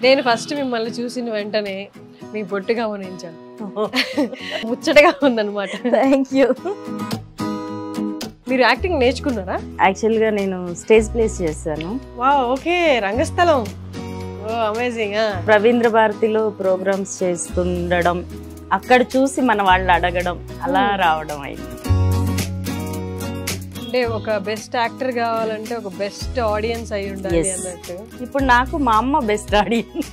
నేను ఫస్ట్ మిమ్మల్ని చూసిన వెంటనే మీ బొట్టు గమనించాను. ముచ్చటగా ఉందన్నమాట. Thank you. మీరు యాక్టింగ్ నేర్చుకున్నారా? యాక్చువల్గా నేను స్టేజ్ ప్లేస్ చేశాను. వావ్, ఓకే, రంగస్థలం. ఓ అమేజింగ్. రవీంద్ర భారతిలో ప్రోగ్రామ్స్ చేస్తుండడం, అక్కడ చూసి మన వాళ్ళు అడగడం, అలా రావడం అయింది. అంటే ఒక బెస్ట్ యాక్టర్ కావాలంటే ఒక బెస్ట్ ఆడియన్స్ అయి ఉండాలి అన్నట్టు. ఇప్పుడు నాకు మా అమ్మ best audience.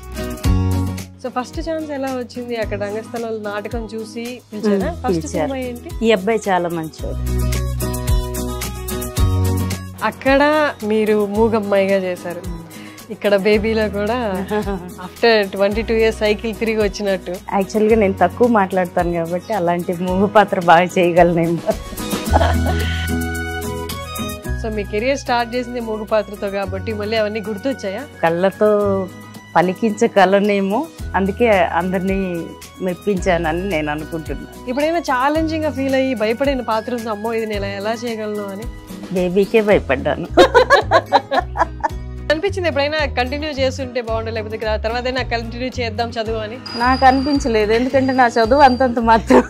So first chance ఎలా వచ్చింది? అక్కడ రంగస్థలంలో నాటకం చూసి పిలిచారా? ఫస్ట్ సినిమా ఏంటి? ఈ అబ్బాయి చాలా మంచివాడు. అక్కడ మీరు మూగమ్మాయిగా చేశారు, ఇక్కడ బేబీలో కూడా ఆఫ్టర్ 22 years సైకిల్ తిరిగి వచ్చినట్టు. యాక్చువల్గా నేను తక్కువ మాట్లాడతాను కాబట్టి అలాంటి మూగ పాత్ర బాగా చేయగలను. సో మీ కెరియర్ స్టార్ట్ చేసింది మూగ పాత్రతో కాబట్టి మళ్ళీ అవన్నీ గుర్తొచ్చాయా? కళ్ళతో పలికించగలనేమో, అందుకే అందరినీ మెప్పించానని నేను అనుకుంటున్నాను. ఇప్పుడైనా ఛాలెంజింగ్ గా ఫీల్ అయ్యి భయపడిన పాత్ర ఉంది, అమ్మో ఇది నేను ఎలా చేయగలను అని? బేబీకే భయపడ్డాను. అనిపించింది ఎప్పుడైనా కంటిన్యూ చేస్తుంటే బాగుండే, లేకపోతే తర్వాత అయినా కంటిన్యూ చేద్దాం చదువు అని? నాకు అనిపించలేదు, ఎందుకంటే నా చదువు అంతంత మాత్రం.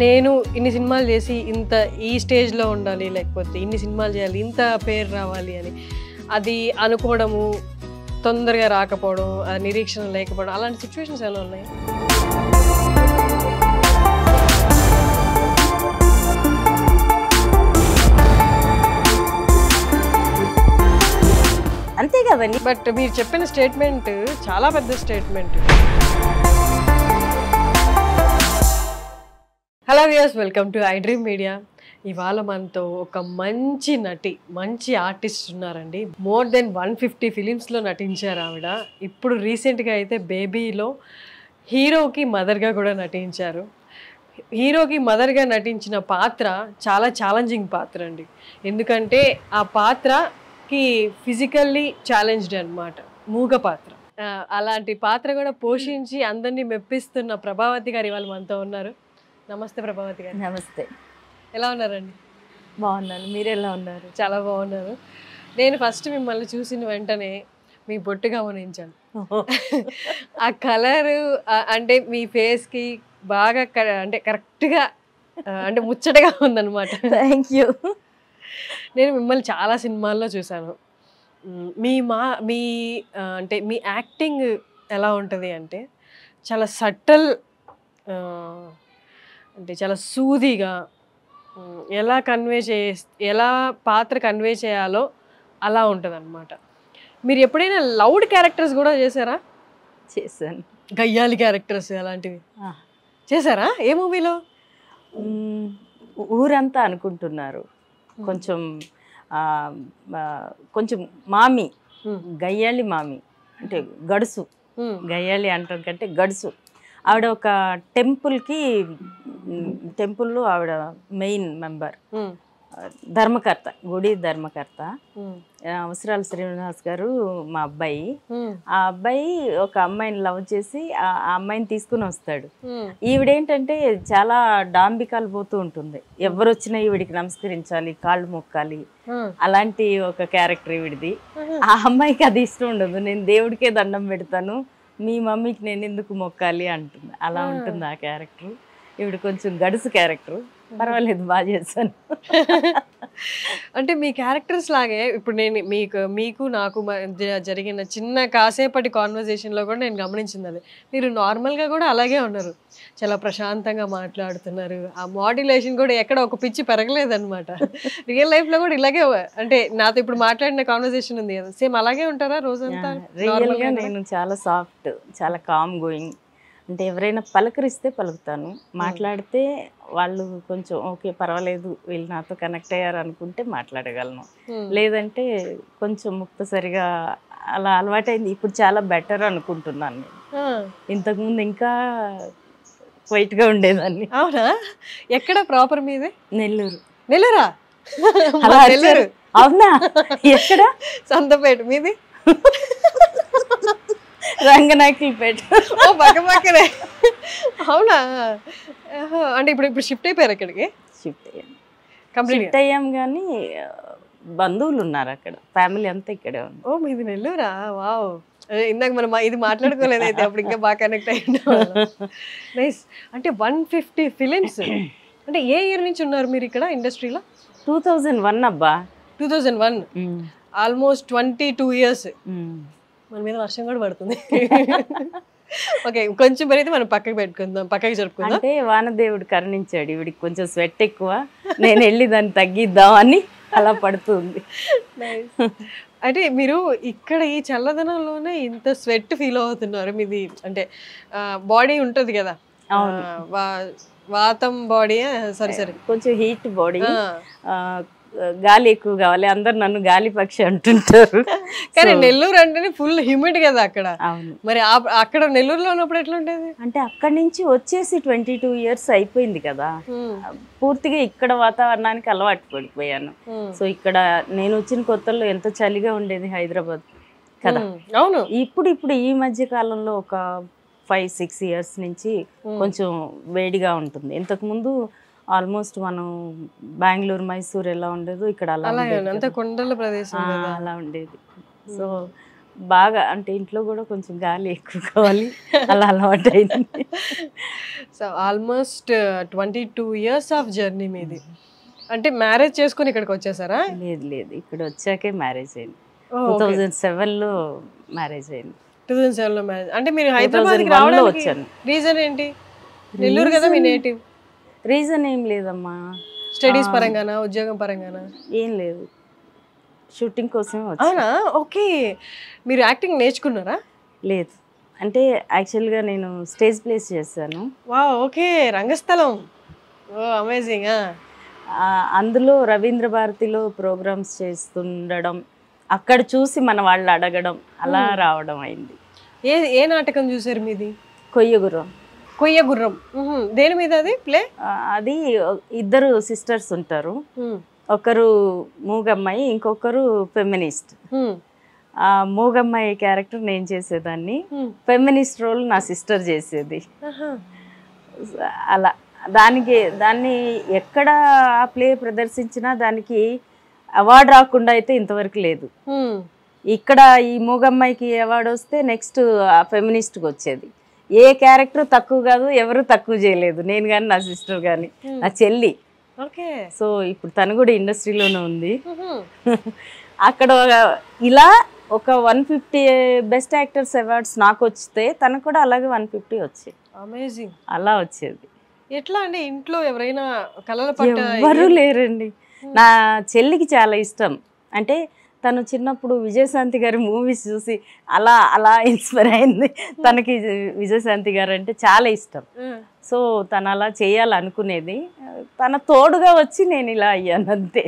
నేను ఇన్ని సినిమాలు చేసి ఇంత ఈ స్టేజ్లో ఉండాలి, లేకపోతే ఇన్ని సినిమాలు చేయాలి, ఇంత పేరు రావాలి అని అది అనుకోవడము, తొందరగా రాకపోవడం, నిరీక్షణ లేకపోవడం, అలాంటి సిచ్యువేషన్స్ ఎలా ఉన్నాయి? అంతే కదండి. బట్ మీరు చెప్పిన స్టేట్మెంట్ చాలా పెద్ద statement. Hello viewers, welcome to I dream media. ఇవాళ మనతో ఒక మంచి నటి, మంచి ఆర్టిస్ట్ ఉన్నారండి. మోర్ దెన్ 150 ఫిలిమ్స్లో నటించారు ఆవిడ. ఇప్పుడు రీసెంట్గా అయితే బేబీలో హీరోకి మదర్గా కూడా నటించారు. హీరోకి మదర్గా నటించిన పాత్ర చాలా ఛాలెంజింగ్ పాత్ర అండి. ఎందుకంటే ఆ పాత్రకి ఫిజికల్లీ ఛాలెంజ్డ్ అనమాట, మూగ పాత్ర. అలాంటి పాత్ర కూడా పోషించి అందరినీ మెప్పిస్తున్న ప్రభావతి గారు ఇవాళ మనతో ఉన్నారు. నమస్తే ప్రభావతి గారు. నమస్తే. ఎలా ఉన్నారండి? బాగున్నాను, మీరు ఎలా ఉన్నారు? చాలా బాగున్నారు. నేను ఫస్ట్ మిమ్మల్ని చూసిన వెంటనే మీ బొట్టు గమనించాను. ఆ కలరు అంటే మీ ఫేస్కి బాగా అంటే కరెక్ట్గా అంటే ముచ్చటగా ఉందన్నమాట. Thank you. నేను మిమ్మల్ని చాలా సినిమాల్లో చూశాను. మీ అంటే మీ యాక్టింగ్ ఎలా ఉంటుంది అంటే చాలా సట్టల్, అంటే చాలా సూదిగా, ఎలా పాత్ర కన్వే చేయాలో అలా ఉంటుంది అనమాట. మీరు ఎప్పుడైనా లౌడ్ క్యారెక్టర్స్ కూడా చేశారా? చేశాను. గయ్యాలి క్యారెక్టర్స్ అలాంటివి చేశారా? ఏ మూవీలో? ఊరంతా అనుకుంటున్నారు. కొంచెం కొంచెం మామి, గయ్యాలి మామి అంటే గడుసు. గయ్యాలి అంటాం కంటే గడుసు. ఆవిడ ఒక టెంపుల్లో ఆవిడ మెయిన్ మెంబర్, ధర్మకర్త, గుడి ధర్మకర్త. అవసరాల శ్రీనివాస్ గారు మా అబ్బాయి. ఆ అబ్బాయి ఒక అమ్మాయిని లవ్ చేసి ఆ అమ్మాయిని తీసుకుని వస్తాడు. ఈవిడేంటంటే చాలా డాంబికాలు పోతూ ఉంటుంది. ఎవరు వచ్చినా ఈవిడికి నమస్కరించాలి, కాళ్ళు మొక్కాలి, అలాంటి ఒక క్యారెక్టర్ ఈవిడిది. ఆ అమ్మాయికి అది ఇష్టం ఉండదు. నేను దేవుడికే దండం పెడతాను, మీ మమ్మీకి నేను ఎందుకు మొక్కాలి అంటుంది. అలా ఉంటుంది ఆ క్యారెక్టర్. ఈవిడ కొంచెం గడుసు క్యారెక్టర్. పర్వాలేదు, బాగా చేశాను. అంటే మీ క్యారెక్టర్స్ లాగే ఇప్పుడు నేను మీకు నాకు జరిగిన చిన్న కాసేపటి కాన్వర్జేషన్లో కూడా నేను గమనించింది అది. మీరు నార్మల్గా కూడా అలాగే ఉన్నారు, చాలా ప్రశాంతంగా మాట్లాడుతున్నారు. ఆ మాడ్యులేషన్ కూడా ఎక్కడ ఒక పిచ్చి పెరగలేదన్నమాట. రియల్ లైఫ్లో కూడా ఇలాగే, అంటే నాతో ఇప్పుడు మాట్లాడిన కాన్వర్జేషన్ ఉంది కదా, సేమ్ అలాగే ఉంటారా రోజంతా? రియల్గా నేను చాలా సాఫ్ట్, చాలా కామ్ గోయింగ్. అంటే ఎవరైనా పలకరిస్తే పలుకుతాను, మాట్లాడితే వాళ్ళు కొంచెం ఓకే పర్వాలేదు వీళ్ళు నాతో కనెక్ట్ అయ్యారు అనుకుంటే మాట్లాడగలను, లేదంటే కొంచెం ముక్తసరిగా అలా అలవాటైంది. ఇప్పుడు చాలా బెటర్ అనుకుంటున్నాను నేను. ఇంతకుముందు ఇంకా క్వైట్గా ఉండేదాన్ని. అవునా? ఎక్కడ ప్రాపర్ మీదే? నెల్లూరు. నెల్లూరా? నెల్లూరు. అవునా? ఎక్కడ? సంతపేట. మీది? రంగనాయకులపేట. ఓ పక్కనే. అవునా? అంటే ఇప్పుడు షిఫ్ట్ అయిపోయారు ఇక్కడికి? షిఫ్ట్ అయ్యాం కానీ బంధువులు ఉన్నారు అక్కడ, ఫ్యామిలీ అంతా ఇక్కడే ఉంది. ఓ మీది నెల్లూరా? వావ్. ఇందాక మనం ఇది మాట్లాడుకోలేదు అయితే, అప్పుడు ఇంకా బాగా కనెక్ట్ అయ్యింది. నైస్. అంటే 150 ఫిలిమ్స్. అంటే ఏ ఇయర్ నుంచి ఉన్నారు మీరు ఇక్కడ ఇండస్ట్రీలో? 2001 అబ్బా. 2001. Almost 22 years. మన మీద వర్షం కూడా పడుతుంది. ఓకే, కొంచెం అయితే మనం పక్కకి పెట్టుకుందాం, పక్కకి జరుపుకుందాం. అంటే వానదేవుడు కరుణించాడు, ఇవిడికి కొంచెం స్వెట్ ఎక్కువ, నేను వెళ్ళి దాన్ని తగ్గిద్దామని అలా పడుతుంది. అంటే మీరు ఇక్కడ ఈ చల్లదనంలోనే ఇంత స్వెట్ ఫీల్ అవుతున్నారు. మీది అంటే బాడీ ఉంటుంది కదా, వాతం బాడీ, సరే కొంచెం హీట్ బాడీ, గాలి ఎక్కువ కావాలి, అందరు నన్ను గాలి పక్షి అంటుంటారు. కానీ నెల్లూరు అంటేనే ఫుల్ హ్యూమిడ్ కదా అక్కడ. అవును. మరి అక్కడ నెల్లూరులో ఉన్నప్పుడు ఎట్లా ఉండేది? అంటే అక్కడి నుంచి వచ్చేసి 22 ఇయర్స్ అయిపోయింది కదా, పూర్తిగా ఇక్కడ వాతావరణానికి అలవాటు పడిపోయాను. సో ఇక్కడ నేను వచ్చిన కొత్తల్లో ఎంత చలిగా ఉండేది హైదరాబాద్ కదా. అవును. ఇప్పుడు ఈ మధ్య కాలంలో ఒక 5-6 ఇయర్స్ నుంచి కొంచెం వేడిగా ఉంటుంది. ఇంతకుముందు ఆల్మోస్ట్ మనం బెంగళూరు, మైసూర్ ఎలా ఉండేదో ఇక్కడ అంత కొండల ప్రదేశం అలా ఉండేది. సో బాగా అంటే ఇంట్లో కూడా కొంచెం గాలి ఎక్కువ కావాలి, అలా అలవాటు అయింది. So almost 22 years of journey మీది. అంటే మ్యారేజ్ చేసుకుని ఇక్కడికి వచ్చేసారా? లేదు, ఇక్కడ వచ్చాకే మ్యారేజ్ అయింది. 2007లో మ్యారేజ్ అయింది. 2007లో మ్యారేజ్. అంటే మీరు హైదరాబాద్కి రావడానికి వచ్చాను. రీజన్ ఏంటి? నెల్లూరు కదా మీ నేటివ్. రీజన్ ఏం లేదమ్మా, స్టడీస్ పరంగానా, ఉద్యోగం పరంగానా? ఏం లేదు, షూటింగ్ కోసం. అవునా? ఓకే. మీరు యాక్టింగ్ నేర్చుకున్నారా? లేదు, అంటే యాక్చువల్గా నేను స్టేజ్ ప్లేస్ చేశాను. వావ్, ఓకే, రంగస్థలం. ఓ అమేజింగ్. అందులో రవీంద్ర భారతిలో ప్రోగ్రామ్స్ చేస్తుండడం, అక్కడ చూసి మన వాళ్ళు అడగడం, అలా రావడం అయింది. ఏ నాటకం చూసారు మీది? కొయ్యగుర్రం. కొయ్యగుర్రం దేని మీద అది ప్లే? అది ఇద్దరు సిస్టర్స్ ఉంటారు, ఒకరు మూగమ్మాయి, ఇంకొకరు ఫెమినిస్ట్. ఆ మూగమ్మాయి క్యారెక్టర్ నేను చేసేదాన్ని, ఫెమినిస్ట్ రోల్ నా సిస్టర్ చేసేది. అలా దాన్ని ఎక్కడ ఆ ప్లే ప్రదర్శించినా దానికి అవార్డు రాకుండా అయితే ఇంతవరకు లేదు. ఇక్కడ ఈ మూగమ్మాయికి అవార్డు వస్తే నెక్స్ట్ ఆ ఫెమినిస్ట్కి వచ్చేది. ఏ క్యారెక్టర్ తక్కువ కాదు, ఎవరు తక్కువ చేయలేదు, నేను కానీ నా సిస్టర్ కానీ, నా చెల్లి. సో ఇప్పుడు తను కూడా ఇండస్ట్రీలోనే ఉంది. అక్కడ ఇలా ఒక 150 బెస్ట్ యాక్టర్స్ అవార్డ్స్ నాకు వస్తే తనకు కూడా అలాగే 150 వచ్చాయి. అమేజింగ్. అలా వచ్చేది. ఎట్లా అంటే ఇంట్లో ఎవరైనా కళల పట్ల? ఎవరు లేరండి. నా చెల్లికి చాలా ఇష్టం. అంటే తను చిన్నప్పుడు విజయశాంతి గారి మూవీస్ చూసి అలా అలా ఇన్స్పైర్ అయింది. తనకి విజయశాంతి గారు అంటే చాలా ఇష్టం. సో తను అలా చేయాలనుకునేది, తన తోడుగా వచ్చి నేను ఇలా అయ్యాను అంతే.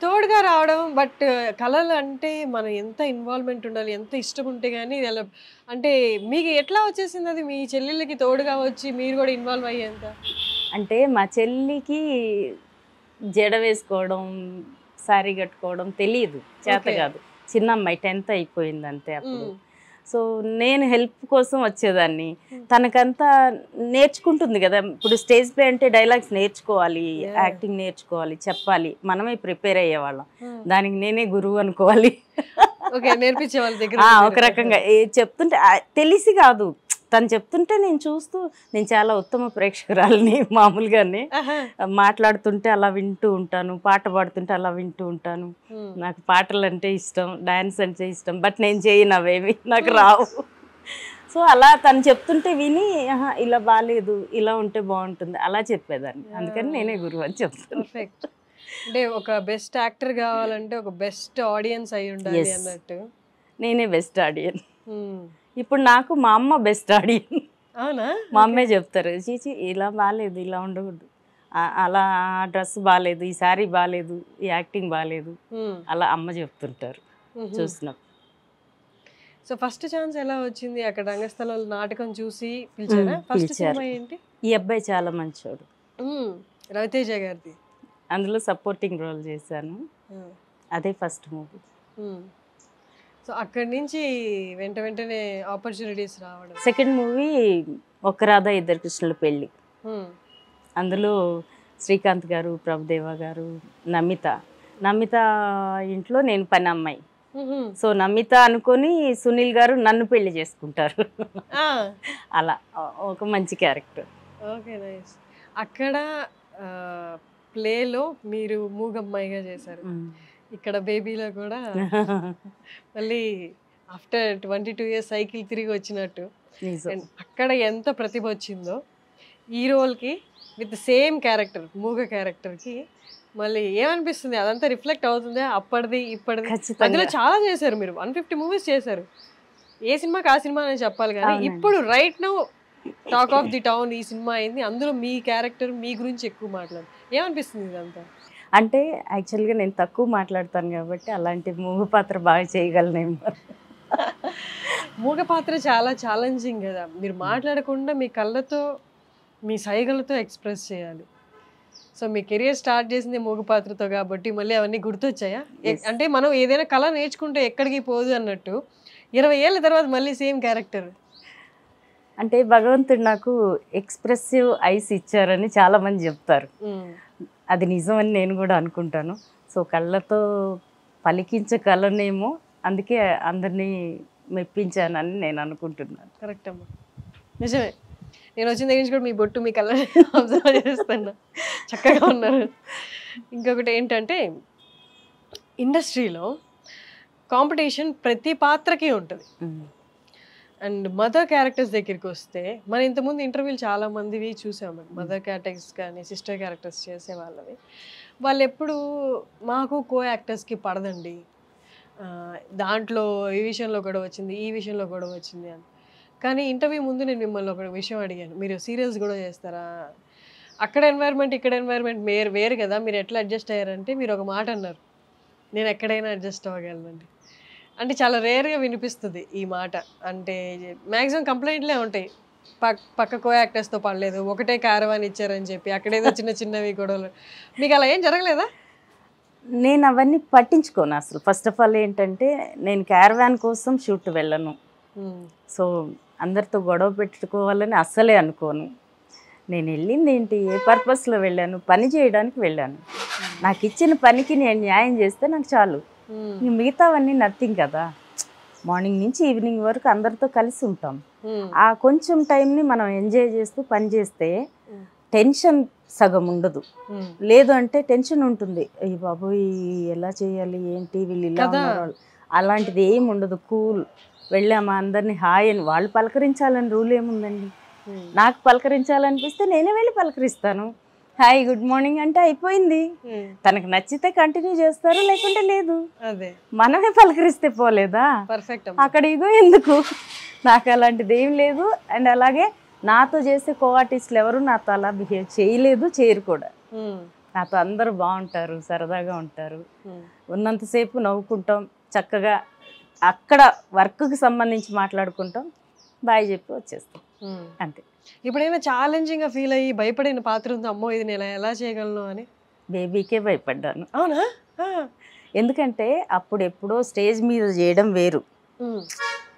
తోడుగా రావడం. బట్ కళలు అంటే మనం ఎంత ఇన్వాల్వ్మెంట్ ఉండాలి, ఎంత ఇష్టం ఉంటే కానీ అలా. అంటే మీకు ఎట్లా వచ్చేసింది అది? మీ చెల్లెళ్ళకి తోడుగా వచ్చి మీరు కూడా ఇన్వాల్వ్ అయ్యేంత? అంటే మా చెల్లికి జడ వేసుకోవడం, శారీ కట్టుకోవడం తెలియదు, చేత కాదు. చిన్న అమ్మాయి 10th అయిపోయింది అంతే అప్పుడు. సో నేను హెల్ప్ కోసం వచ్చేదాన్ని. తనకంతా నేర్చుకుంటుంది కదా, ఇప్పుడు స్టేజ్ ప్లే అంటే డైలాగ్స్ నేర్చుకోవాలి, యాక్టింగ్ నేర్చుకోవాలి, చెప్పాలి, మనమే ప్రిపేర్ అయ్యేవాళ్ళం. దానికి నేనే గురువు అనుకోవాలి. ఒక రకంగా చెప్తుంటే తెలిసి కాదు, తను చెప్తుంటే నేను చూస్తూ, నేను చాలా ఉత్తమ ప్రేక్షకురాలని, మామూలుగానే మాట్లాడుతుంటే అలా వింటూ ఉంటాను, పాట పాడుతుంటే అలా వింటూ ఉంటాను. నాకు పాటలు అంటే ఇష్టం, డాన్స్ అంటే ఇష్టం, బట్ నేను చేయను, అవేవి నాకు రావు. సో అలా తను చెప్తుంటే విని, ఇలా బాగాలేదు, ఇలా ఉంటే బాగుంటుంది, అలా చెప్పేదాన్ని. అందుకని నేనే గురువు అని చెప్తాను. అంటే ఒక బెస్ట్ యాక్టర్ కావాలంటే ఒక బెస్ట్ ఆడియన్స్ అయి ఉండాలి అన్నట్టు. నేనే బెస్ట్ ఆడియన్. ఇప్పుడు నాకు మా అమ్మ బెస్ట్ ఆడియన్. అవునా? మా అమ్మే చెప్తారు, చీచి ఇలా బాగాలేదు, ఇలా ఉండకూడదు, అలా డ్రెస్ బాగాలేదు, ఈ శారీ బాగాలేదు, ఈ యాక్టింగ్ బాగాలేదు, అలా అమ్మ చెప్తుంటారు చూసినప్పుడు. సో ఫస్ట్ ఛాన్స్ ఎలా వచ్చింది? అక్కడ రంగస్థలంలో నాటకం చూసి పిలిచారా? ఫస్ట్ సినిమా ఏంటి? ఈ అబ్బాయి చాలా మంచోడు, రవితేజ గారిది. అందులో సపోర్టింగ్ రోల్ చేశాను, అదే ఫస్ట్ మూవీ. సో అక్కడి నుంచి వెంటనే ఆపర్చునిటీస్ రావడం. సెకండ్ మూవీ ఒక రాధా ఇద్దరు కృష్ణుల పెళ్ళి. అందులో శ్రీకాంత్ గారు, ప్రభుదేవ గారు, నమిత, నమిత ఇంట్లో నేను పని అమ్మాయి. సో నమిత అనుకొని సునీల్ గారు నన్ను పెళ్లి చేసుకుంటారు. అలా ఒక మంచి క్యారెక్టర్. Okay, nice. అక్కడ ప్లేలో మీరు మూగమ్మాయిగా చేశారు, ఇక్కడ బేబీలో కూడా మళ్ళీ ఆఫ్టర్ 22 years సైకిల్ తిరిగి వచ్చినట్టు. అక్కడ ఎంత ప్రతిభ వచ్చిందో ఈ రోల్కి విత్ సేమ్ క్యారెక్టర్, మూగ క్యారెక్టర్కి మళ్ళీ ఏమనిపిస్తుంది? అదంతా రిఫ్లెక్ట్ అవుతుంది అప్పటిది ఇప్పటిది? అందులో చాలా చేశారు మీరు, 150 movies చేశారు. ఏ సినిమాకి ఆ సినిమా అని చెప్పాలి కానీ ఇప్పుడు right now talk of the town ఈ సినిమా అయింది, అందులో మీ క్యారెక్టర్ మీ గురించి ఎక్కువ మాట్లాడు. ఏమనిపిస్తుంది ఇదంతా? అంటే యాక్చువల్గా నేను తక్కువ మాట్లాడతాను కాబట్టి అలాంటి మూగ పాత్ర బాగా చేయగలనేమో. మూగ పాత్ర చాలా ఛాలెంజింగ్ కదా, మీరు మాట్లాడకుండా మీ కళ్ళతో మీ సైగలతో ఎక్స్ప్రెస్ చేయాలి. సో మీ కెరియర్ స్టార్ట్ చేసింది మూగ పాత్రతో కాబట్టి మళ్ళీ అవన్నీ గుర్తొచ్చాయా? అంటే మనం ఏదైనా కళ నేర్చుకుంటే ఎక్కడికి పోదు అన్నట్టు 20 ఏళ్ళ తర్వాత మళ్ళీ సేమ్ క్యారెక్టర్. అంటే భగవంతుడు నాకు ఎక్స్ప్రెసివ్ ఐస్ ఇచ్చారని చాలామంది చెప్తారు, అది నిజమని నేను కూడా అనుకుంటాను. సో కళ్ళతో పలికించగలనేమో, అందుకే అందరినీ మెప్పించానని నేను అనుకుంటున్నాను. కరెక్ట్ అమ్మా, నిజమే. నేను వచ్చిన దగ్గర నుంచి కూడా మీ బొట్టు మీ కళ్ళ అబ్జర్వ్ చేస్తున్నా, చక్కగా ఉన్నారు. ఇంకొకటి ఏంటంటే ఇండస్ట్రీలో కాంపిటీషన్ ప్రతి పాత్రకి ఉంటుంది. అండ్ మదర్ క్యారెక్టర్స్ దగ్గరికి వస్తే మన ఇంతకుముందు ఇంటర్వ్యూలు చాలా మందివి చూసాము, మదర్ క్యారెక్టర్స్ కానీ సిస్టర్ క్యారెక్టర్స్ చేసే వాళ్ళవి. వాళ్ళు ఎప్పుడు మాకు కో యాక్టర్స్కి పడదండి, దాంట్లో ఈ విషయంలో గొడవ వచ్చింది, ఈ విషయంలో గొడవ వచ్చింది అని. కానీ ఇంటర్వ్యూ ముందు నేను మిమ్మల్ని ఒక విషయం అడిగాను, మీరు సీరియల్స్ కూడా చేస్తారా, అక్కడ ఎన్వైర్న్మెంట్ ఇక్కడ ఎన్వైర్న్మెంట్ వేరు కదా, మీరు ఎట్లా అడ్జస్ట్ అయ్యారంటే మీరు ఒక మాట అన్నారు, నేను ఎక్కడైనా అడ్జస్ట్ అవ్వగలనండి. అంటే చాలా రేర్గా వినిపిస్తుంది ఈ మాట. అంటే మ్యాక్సిమం కంప్లైంట్లే ఉంటాయి, పక్క కో యాక్టర్స్తో పడలేదు, ఒకటే క్యారవాన్ ఇచ్చారని చెప్పి అక్కడేదో చిన్నవి గొడవలు. మీకు అలా ఏం జరగలేదా? నేను అవన్నీ పట్టించుకోను అసలు. ఫస్ట్ ఆఫ్ ఆల్ ఏంటంటే నేను క్యారవాన్ కోసం షూట్ వెళ్ళను, సో అందరితో గొడవ పెట్టుకోవాలని అస్సలే అనుకోను. నేను వెళ్ళింది ఏంటి, ఏ పర్పస్లో వెళ్ళాను, పని చేయడానికి వెళ్ళాను. నాకు ఇచ్చిన పనికి నేను న్యాయం చేస్తే నాకు చాలు, మిగతావన్నీ నథింగ్ కదా. మార్నింగ్ నుంచి ఈవినింగ్ వరకు అందరితో కలిసి ఉంటాం, ఆ కొంచెం టైంని మనం ఎంజాయ్ చేస్తూ పని చేస్తే టెన్షన్ సగం ఉండదు. లేదు అంటే టెన్షన్ ఉంటుంది, అయ్యి బాబు ఎలా చేయాలి ఏంటి వీళ్ళు ఇలా ఉన్నారు, అలాంటిది ఏమి ఉండదు. కూల్, వెళ్ళామా అందరినీ హాయ్ అని, వాళ్ళు పలకరించాలని రూల్ ఏముందండి. నాకు పలకరించాలనిపిస్తే నేనే వెళ్ళి పలకరిస్తాను, హాయ్ గుడ్ మార్నింగ్ అంటే అయిపోయింది. తనకు నచ్చితే కంటిన్యూ చేస్తారు, లేకుంటే లేదు. మనమే పలకరిస్తే పోలేదా, అక్కడ ఇగో ఎందుకు? నాకు అలాంటిది ఏం లేదు. అండ్ అలాగే నాతో చేసే కో ఆర్టిస్టులు ఎవరు నాతో అలా బిహేవ్ చేయలేదు, చేయరు కూడా. నాతో అందరూ బాగుంటారు, సరదాగా ఉంటారు, ఉన్నంతసేపు నవ్వుకుంటాం, చక్కగా అక్కడ వర్క్కి సంబంధించి మాట్లాడుకుంటాం, బాయ్ చెప్పి వచ్చేస్తాం అంతే. ఇప్పుడైనా ఛాలెంజింగ్గా ఫీల్ అయ్యి భయపడిన పాత్ర ఉంది, అమ్మో ఇది నేను ఎలా చేయగలను అని? బేబీకే భయపడ్డాను. అవునా? ఎందుకంటే అప్పుడు ఎప్పుడో స్టేజ్ మీద చేయడం వేరు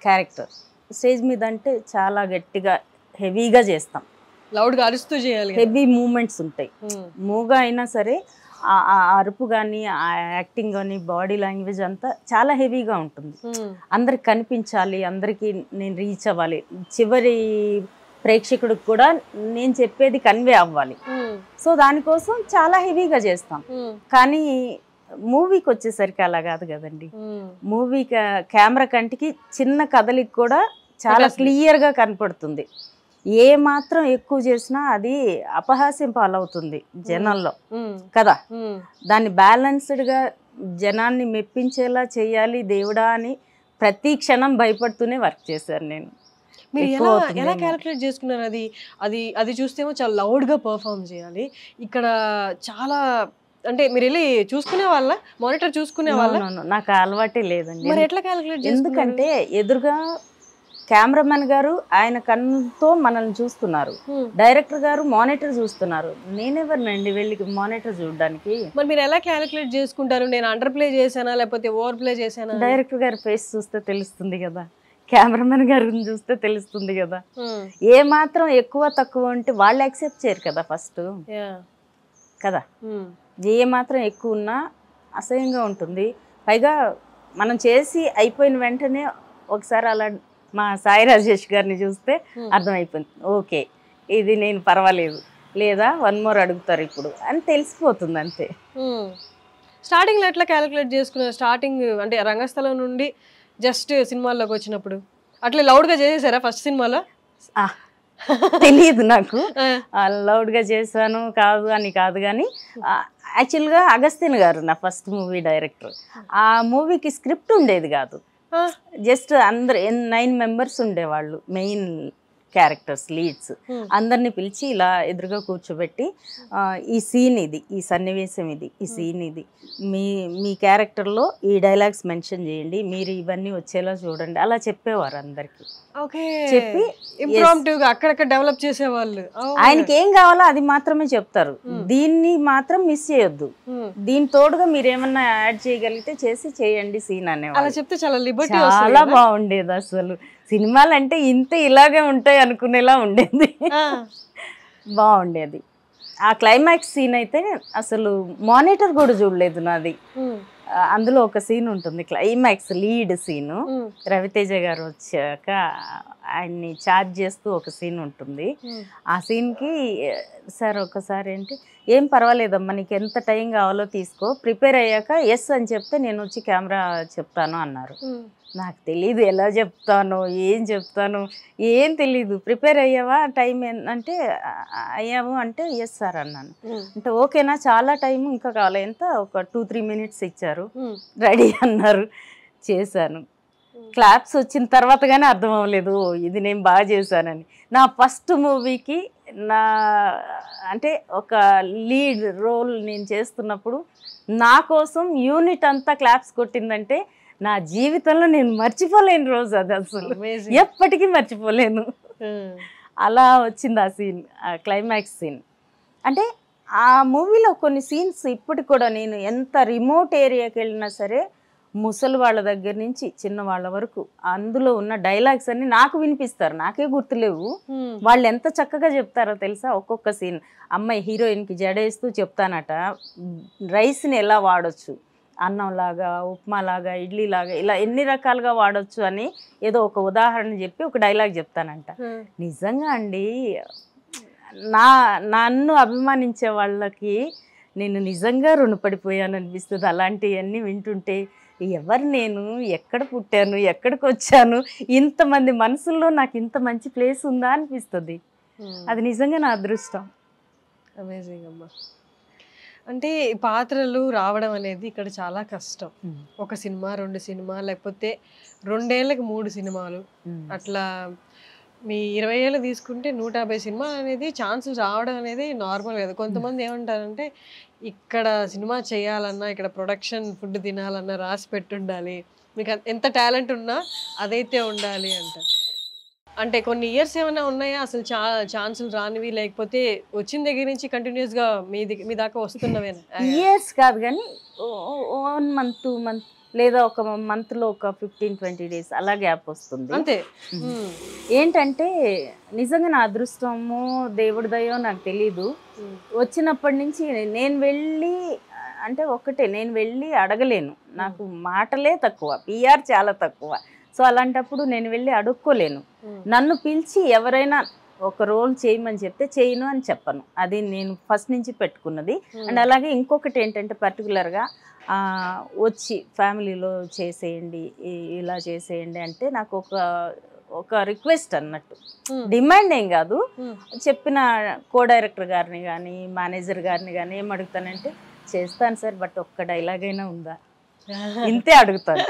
క్యారెక్టర్, స్టేజ్ మీద అంటే చాలా గట్టిగా హెవీగా చేస్తాం, లౌడ్గా అరుస్తూ చేయాలి, హెవీ మూమెంట్స్ ఉంటాయి. మూగా అయినా సరే ఆ అరుపు కానీ ఆ యాక్టింగ్ కానీ బాడీ లాంగ్వేజ్ అంతా చాలా హెవీగా ఉంటుంది. అందరికి కనిపించాలి, అందరికీ నేను రీచ్ అవ్వాలి, చివరి ప్రేక్షకుడికి కూడా నేను చెప్పేది కన్వే అవ్వాలి. సో దానికోసం చాలా హెవీగా చేస్తాం. కానీ మూవీకి వచ్చేసరికి అలా కాదు కదండి. మూవీ కెమెరా కంటికి చిన్న కదలిక కూడా చాలా క్లియర్గా కనపడుతుంది. ఏ మాత్రం ఎక్కువ చేసినా అది అపహాస్యం పాలవుతుంది జనాల్లో కదా. దాన్ని బ్యాలెన్స్డ్గా జనాన్ని మెప్పించేలా చేయాలి దేవుడా అని ప్రతి క్షణం భయపడుతూనే వర్క్ చేశాను నేను. మీరు ఎలా క్యాలిక్యులేట్ చేసుకున్నారు? అది చూస్తేమో చాలా లౌడ్గా పర్ఫామ్ చేయాలి, ఇక్కడ చాలా అంటే మీరు వెళ్ళి చూసుకునే వాళ్ళ, మానిటర్ చూసుకునే వాళ్ళ? నాకు అలవాటే లేదండి. మరి ఎట్లా క్యాలిక్యులేట్? ఎందుకంటే ఎదురుగా కెమెరామెన్ గారు ఆయన కన్నుతో మనల్ని చూస్తున్నారు, డైరెక్టర్ గారు మానిటర్ చూస్తున్నారు, నేనెవరినండి వెళ్ళి మానిటర్ చూడడానికి? మరి మీరు ఎలా క్యాలిక్యులేట్ చేసుకుంటారు? నేను అండర్ ప్లే చేశానా లేకపోతే ఓవర్ ప్లే చేశానా? డైరెక్టర్ గారి ఫేస్ చూస్తే తెలుస్తుంది కదా, కెమెరామెన్ గారిని చూస్తే తెలుస్తుంది కదా. ఏ మాత్రం ఎక్కువ తక్కువ ఉంటే వాళ్ళు యాక్సెప్ట్ చేయరు కదా ఫస్ట్ కదా. ఏ మాత్రం ఎక్కువ ఉన్నా అసహ్యంగా ఉంటుంది. పైగా మనం చేసి అయిపోయిన వెంటనే ఒకసారి అలా మా సాయి రాజేష్ గారిని చూస్తే అర్థమైపోయింది, ఓకే ఇది నేను పర్వాలేదు, లేదా 1 more అడుగుతారు ఇప్పుడు అని తెలిసిపోతుంది అంతే. స్టార్టింగ్లో ఎట్లా క్యాలిక్యులేట్ చేసుకున్నారు? స్టార్టింగ్ అంటే రంగస్థలం నుండి జస్ట్ సినిమాల్లోకి వచ్చినప్పుడు అట్లా లౌడ్గా చేసేసారా ఫస్ట్ సినిమాలో? తెలియదు నాకు లౌడ్గా చేశాను కాదు అని కాదు, కానీ యాక్చువల్గా అగస్త్యన్ గారు నా ఫస్ట్ మూవీ డైరెక్టర్. ఆ మూవీకి స్క్రిప్ట్ ఉండేది కాదు, జస్ట్ అందరు 9 members ఉండేవాళ్ళు, మెయిన్ క్యారెక్టర్స్, లీడ్స్. అందరినీ పిలిచి ఇలా ఎదురుగా కూర్చోబెట్టి ఈ సీన్ ఇది, ఈ సన్నివేశం ఇది, ఈ సీన్ ఇది, మీ క్యారెక్టర్లో ఈ డైలాగ్స్ మెన్షన్ చేయండి, మీరు ఇవన్నీ వచ్చేలా చూడండి, అలా చెప్పేవారు అందరికి. చెప్పి అక్కడక్కడ డెవలప్ చేసేవాళ్ళు. ఆయనకి ఏం కావాలో అది మాత్రమే చెప్తారు, దీన్ని మాత్రం మిస్ చేయొద్దు, దీని తోడుగా మీరు ఏమన్నా యాడ్ చేయగలిగితే చేయండి సీన్ అనేవాళ్ళు. అలా చెప్తే చాలా లిబర్టీ, చాలా బాగుండేది. అసలు సినిమాలు అంటే ఇంత ఇలాగే ఉంటాయి అనుకునేలా ఉండేది, బాగుండేది. ఆ క్లైమాక్స్ సీన్ అయితే అసలు మానిటర్ కూడా చూడలేదు నాది. అందులో ఒక సీన్ ఉంటుంది, క్లైమాక్స్ లీడ్ సీను, రవితేజ గారు వచ్చాక ఆయన్ని చార్జ్ చేస్తూ ఒక సీన్ ఉంటుంది. ఆ సీన్కి సార్ ఒకసారి ఏంటి, ఏం పర్వాలేదమ్మా నీకు ఎంత టైం కావాలో తీసుకో, ప్రిపేర్ అయ్యాక ఎస్ అని చెప్తే నేను వచ్చి కెమెరా చెప్తాను అన్నారు. నాకు తెలీదు ఎలా చెప్తాను, ఏం చెప్తాను, ఏం తెలీదు. ప్రిపేర్ అయ్యావా, టైం అంటే అయ్యాము అంటే ఎస్ సార్ అన్నాను. అంటే ఓకేనా, చాలా టైం ఇంకా కావాలి, ఎంత ఒక 2-3 minutes ఇచ్చారు, రెడీ అన్నారు, చేశాను. క్లాప్స్ వచ్చిన తర్వాత కానీ అర్థం అవ్వలేదు ఇది నేను బాగా చేశానని. నా ఫస్ట్ మూవీకి నా అంటే ఒక లీడ్ రోల్ నేను చేస్తున్నప్పుడు నా కోసం యూనిట్ అంతా క్లాప్స్ కొట్టిందంటే నా జీవితంలో నేను మర్చిపోలేని రోజు అది, అసలు ఎప్పటికీ మర్చిపోలేను. అలా వచ్చింది ఆ సీన్, ఆ క్లైమాక్స్ సీన్. అంటే ఆ మూవీలో కొన్ని సీన్స్ ఇప్పటికి కూడా నేను ఎంత రిమోట్ ఏరియాకి వెళ్ళినా సరే, ముసలి వాళ్ళ దగ్గర నుంచి చిన్న వాళ్ళ వరకు అందులో ఉన్న డైలాగ్స్ అన్ని నాకు వినిపిస్తారు, నాకే గుర్తులేవు, వాళ్ళు ఎంత చక్కగా చెప్తారో తెలుసా. ఒక్కొక్క సీన్ అమ్మాయి హీరోయిన్కి జడేస్తూ చెప్తానట, రైస్ని ఎలా వాడచ్చు, అన్నంలాగా, ఉప్మాలాగా, ఇడ్లీలాగా, ఇలా ఎన్ని రకాలుగా వాడచ్చు అని ఏదో ఒక ఉదాహరణ చెప్పి ఒక డైలాగ్ చెప్తానంట. నిజంగా అండి, నన్ను అభిమానించే వాళ్ళకి నేను నిజంగా రుణపడిపోయాను అనిపిస్తుంది. అలాంటివన్నీ వింటుంటే ఎవరు నేను, ఎక్కడ పుట్టాను, ఎక్కడికి వచ్చాను, ఇంతమంది మనసుల్లో నాకు ఇంత మంచి ప్లేస్ ఉందా అనిపిస్తుంది. అది నిజంగా నా అదృష్టం. అమేజింగ్ అమ్మా. అంటే పాత్రలు రావడం అనేది ఇక్కడ చాలా కష్టం. ఒక సినిమా, 2 సినిమా, లేకపోతే 2 ఏళ్ళకి 3 సినిమాలు, అట్లా మీ 20 ఏళ్ళు తీసుకుంటే 150 సినిమా అనేది ఛాన్సులు రావడం అనేది నార్మల్ కదా. కొంతమంది ఏమంటారంటే ఇక్కడ సినిమా చేయాలన్నా, ఇక్కడ ప్రొడక్షన్ ఫుడ్ తినాలన్నా రాసి పెట్టుండాలి, మీకు ఎంత టాలెంట్ ఉన్నా అదైతే ఉండాలి అంట. అంటే కొన్ని ఇయర్స్ ఏమైనా ఉన్నాయా అసలు ఛాన్సులు రానివి, లేకపోతే వచ్చిన దగ్గర నుంచి కంటిన్యూస్గా మీ దాకా వస్తున్నవేనా? ఇయర్స్ కాదు కానీ 1 month 2 months లేదా ఒక మంత్లో ఒక 15-20 days అలా గ్యాప్ వస్తుంది అంతే. ఏంటంటే నిజంగా నా అదృష్టమో దేవుడి దయో నాకు తెలీదు. వచ్చినప్పటి నుంచి నేను వెళ్ళి అంటే ఒకటే, నేను వెళ్ళి అడగలేను, నాకు మాటలే తక్కువ, PR చాలా తక్కువ. సో అలాంటప్పుడు నేను వెళ్ళి అడుక్కోలేను. నన్ను పిలిచి ఎవరైనా ఒక రోల్ చేయమని చెప్తే చేయను అని చెప్పను, అది నేను ఫస్ట్ నుంచి పెట్టుకున్నది. అండ్ అలాగే ఇంకొకటి ఏంటంటే పర్టికులర్గా వచ్చి ఫ్యామిలీలో చేసేయండి, ఇలా చేసేయండి అంటే నాకు ఒక రిక్వెస్ట్ అన్నట్టు, డిమాండ్ ఏం కాదు. చెప్పిన కో డైరెక్టర్ గారిని కానీ మేనేజర్ గారిని కానీ ఏం అడుగుతానంటే చేస్తాను సార్, బట్ ఒక్క డైలాగ్ అయినా ఉందా, ఇంతే అడుగుతాను.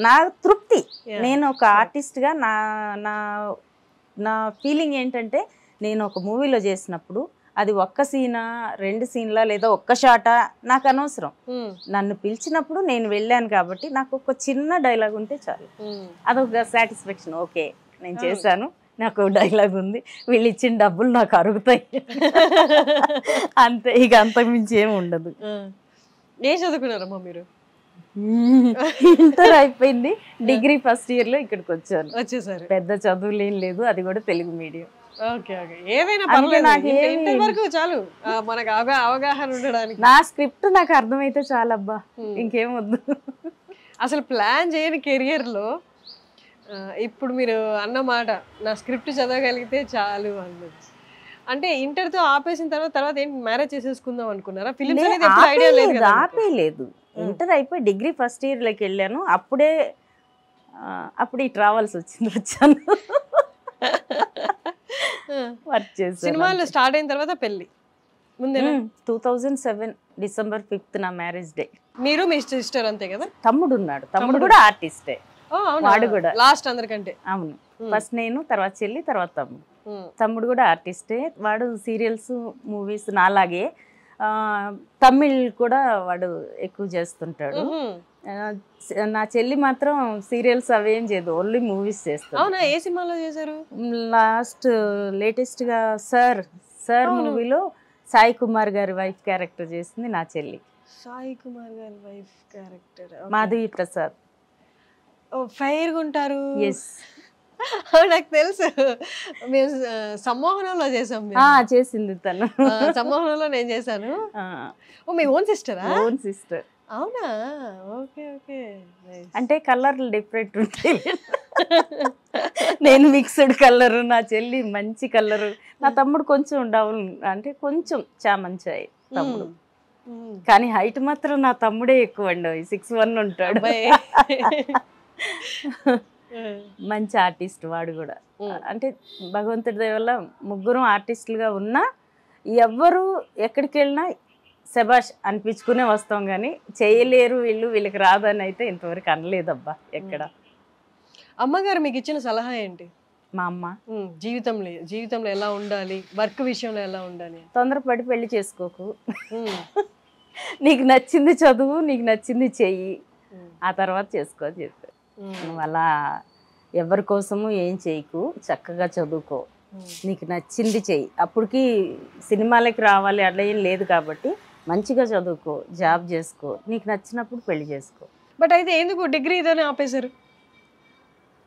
నా తృప్తి, నేను ఒక ఆర్టిస్ట్గా నా ఫీలింగ్ ఏంటంటే నేను ఒక మూవీలో చేసినప్పుడు అది ఒక్క సీనా 2 సీన్లా లేదా ఒక్క షాటా నాకు అనవసరం. నన్ను పిలిచినప్పుడు నేను వెళ్ళాను కాబట్టి నాకు ఒక చిన్న డైలాగ్ ఉంటే చాలు, అదొక సాటిస్ఫాక్షన్. ఓకే నేను చేశాను, నాకు డైలాగ్ ఉంది, వీళ్ళు ఇచ్చిన డబ్బులు నాకు అరుగుతాయి, అంతే. ఇక అంతకుమించి ఏమి ఉండదు. ఏం చదువుకున్నారమ్మా మీరు? ఇంటర్ అయిపోయింది, డిగ్రీ ఫస్ట్ ఇయర్లో ఇక్కడికి వచ్చాను. వచ్చేసారు. పెద్ద చదువులు ఏం లేదు, అది కూడా తెలుగు మీడియం. ఓకే ఓకే ఏదైనా పర్లేదు ఇంటర్ వరకు చాలు మనకు అవగాహన ఉండడానికి. నా స్క్రిప్ట్ నాకు అర్థమైతే చాలబ్బా, ఇంకేం వద్దు. అసలు ప్లాన్ చేయని కెరియర్లో ఇప్పుడు మీరు అన్నమాట నా స్క్రిప్ట్ చదవగలిగితే చాలు అన్నది. అంటే ఇంటర్తో ఆపేసిన తర్వాత ఏంటి మ్యారేజ్ చేసేసుకుందాం అనుకున్నారా? ఫిలిమ్స్ అనేది ఎప్పుడు ఐడియా లేదు కదా? ఆపేయలేదు. ఇంటర్ అయిపోయి డిగ్రీ ఫస్ట్ ఇయర్లోకి వెళ్ళాను. అప్పుడు ఈ ట్రావెల్స్ వచ్చాను వర్క్ చేసి. సినిమాలు స్టార్ట్ అయిన తర్వాత పెళ్లి ముందే 2007 December 5th నా మ్యారేజ్ డే. మీరు మీ సిస్టర్ అంతే కదా? తమ్ముడు ఉన్నాడు, తమ్ముడు కూడా ఆర్టిస్టే. వాడు కూడా లాస్ట్ అందరికంటే. అవును, ఫస్ట్ నేను, తర్వాత చెల్లి, తర్వాత తమ్ముడు. తమ్ముడు కూడా ఆర్టిస్టే. వాడు సీరియల్స్, మూవీస్ నాలాగే. తమిళ్ కూడా వాడు ఎక్కువ చేస్తుంటాడు. నా చెల్లి మాత్రం సీరియల్స్ అవేం చేయదు, ఓన్లీ మూవీస్ చేస్తాడు. అవునా? ఏ సినిమాలో చేశారు? లేటెస్ట్ గా సార్ మూవీలో సాయి కుమార్ గారి వైఫ్ క్యారెక్టర్ చేసింది నా చెల్లి. సాయి కుమార్ గారి wife character Madhavi Prasad. Fire గా ఉంటారు. ఎస్, నాకు తెలుసు. మేము సమ్మోహనంలో చేసాం. చేసింది తను. సమ్మోహనంలో నేను చేశాను. ఓ మీ ఓన్ సిస్టరా? Own sister. అవునా? Okay okay. అంటే కలర్లు డిఫరెంట్ ఉంటాయి. నేను మిక్స్డ్ కలరు, నా చెల్లి మంచి కలరు, నా తమ్ముడు కొంచెం డౌన్, అంటే కొంచెం చామంచాయి తమ్ముడు. కానీ హైట్ మాత్రం నా తమ్ముడే ఎక్కువ అండి, 6'1" ఉంటాడు. మంచి ఆర్టిస్ట్ వాడు కూడా. అంటే భగవంతుడి దయ వల్ల ముగ్గురం ఆర్టిస్టులుగా ఉన్నా ఎవ్వరు ఎక్కడికి వెళ్ళినా శబాష్ అనిపించుకునే వస్తాం, కానీ చేయలేరు వీళ్ళకి రాదని అయితే ఇంతవరకు అనలేదబ్బా ఎక్కడ. అమ్మగారు మీకు ఇచ్చిన సలహా ఏంటి? మా అమ్మ జీవితంలో ఎలా ఉండాలి, వర్క్ విషయంలో ఎలా ఉండాలి? తొందరపడి పెళ్లి చేసుకోకు, నీకు నచ్చింది చదువు, నీకు నచ్చింది చెయ్యి, ఆ తర్వాత చేసుకో అని చెప్పారు. నువ్వు అలా ఎవరి కోసము ఏం చేయకు, చక్కగా చదువుకో, నీకు నచ్చింది చెయ్యి. అప్పటికి సినిమాలకి రావాలి అట్లా ఏం లేదు కాబట్టి మంచిగా చదువుకో, జాబ్ చేసుకో, నీకు నచ్చినప్పుడు పెళ్లి చేసుకో. బట్ అయితే ఎందుకు డిగ్రీ ఇదని ఆపేశారు?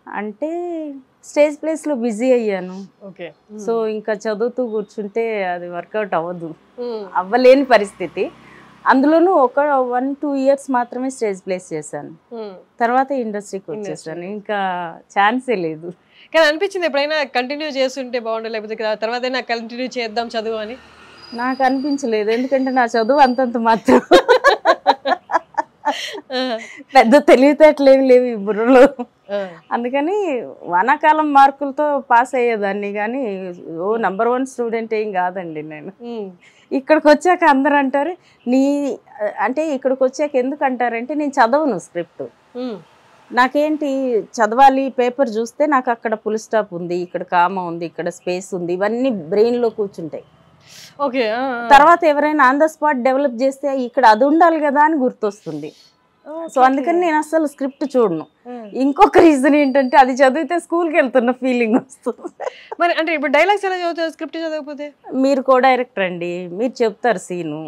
అంటే స్టేజ్ ప్లేస్లో బిజీ అయ్యాను. ఓకే. సో ఇంకా చదువుతూ కూర్చుంటే అది వర్కౌట్ అవ్వలేని పరిస్థితి. అందులోనూ 1-2 years మాత్రమే స్టేజ్ ప్లేస్ చేశాను. తర్వాత ఇండస్ట్రీకి వచ్చేసాను, ఇంకా ఛాన్సే లేదు. కానీ అనిపించింది ఎప్పుడైనా కంటిన్యూ చేస్తుంటే బాగుండే, లేకపోతే తర్వాత అయినా కంటిన్యూ చేద్దాం చదువు అని? నాకు అనిపించలేదు, ఎందుకంటే నా చదువు అంతంత మాత్రం, పెద్ద తెలివితేటలేవి లేవు ఈ బుర్రలో. అందుకని వానాకాలం మార్కులతో పాస్ అయ్యేదాన్ని, కానీ నంబర్ 1 స్టూడెంట్ ఏం కాదండి నేను. ఇక్కడికి వచ్చాక అందరు అంటారు అంటే ఇక్కడికి వచ్చాక ఎందుకు అంటారంటే నేను చదవను స్క్రిప్ట్. నాకేంటి చదవాలి, పేపర్ చూస్తే నాకు అక్కడ ఫుల్ స్టాప్ ఉంది, ఇక్కడ కామా ఉంది, ఇక్కడ స్పేస్ ఉంది, ఇవన్నీ బ్రెయిన్లో కూర్చుంటాయి. ఓకే. తర్వాత ఎవరైనా ఆన్ ద స్పాట్ డెవలప్ చేస్తే ఇక్కడ అది ఉండాలి కదా అని గుర్తొస్తుంది. సో అందుకని నేను అసలు స్క్రిప్ట్ చూడను. ఇంకొక రీజన్ ఏంటంటే అది చదివితే స్కూల్కి వెళ్తున్న ఫీలింగ్ వస్తుంది. మరి అంటే ఇప్పుడు డైలాగ్స్ ఎలా చదువుతారు స్క్రిప్ట్ చదవకపోతే? మీరు కో డైరెక్టర్ అండి, మీరు చెప్తారు సీను,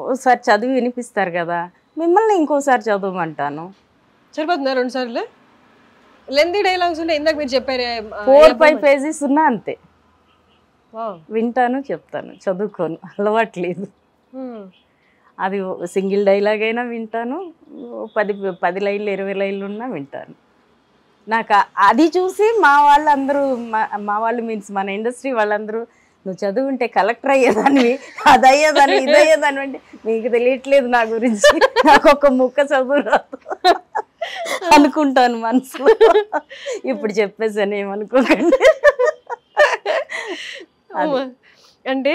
ఒకసారి చదివి వినిపిస్తారు కదా, మిమ్మల్ని ఇంకోసారి చదవమంటాను. సరిపోతుందా 2 సార్లు? లెంతీ డైలాగ్స్ ఉంటే ఇందాక మీరు చెప్పారు 4-5 pages ఉన్నా అంతే, వింటాను, చెప్తాను, చదువుకోను, అలవాట్లేదు. అది సింగిల్ డైలాగ్ అయినా వింటాను, 10 లైన్లు 20 లైన్లు ఉన్నా వింటాను. నాకు అది చూసి మా వాళ్ళు మీన్స్ మన ఇండస్ట్రీ వాళ్ళందరూ నువ్వు చదువుంటే కలెక్టర్ అయ్యేదానివి, అది అయ్యేదాన్ని, ఇది అయ్యేదాన్ని అంటే మీకు తెలియట్లేదు నా గురించి, నాకు ఒక ముక్క చదువు రాదు అనుకుంటాను మనసులో. ఇప్పుడు చెప్పేసాను, ఏమనుకోకండి. అంటే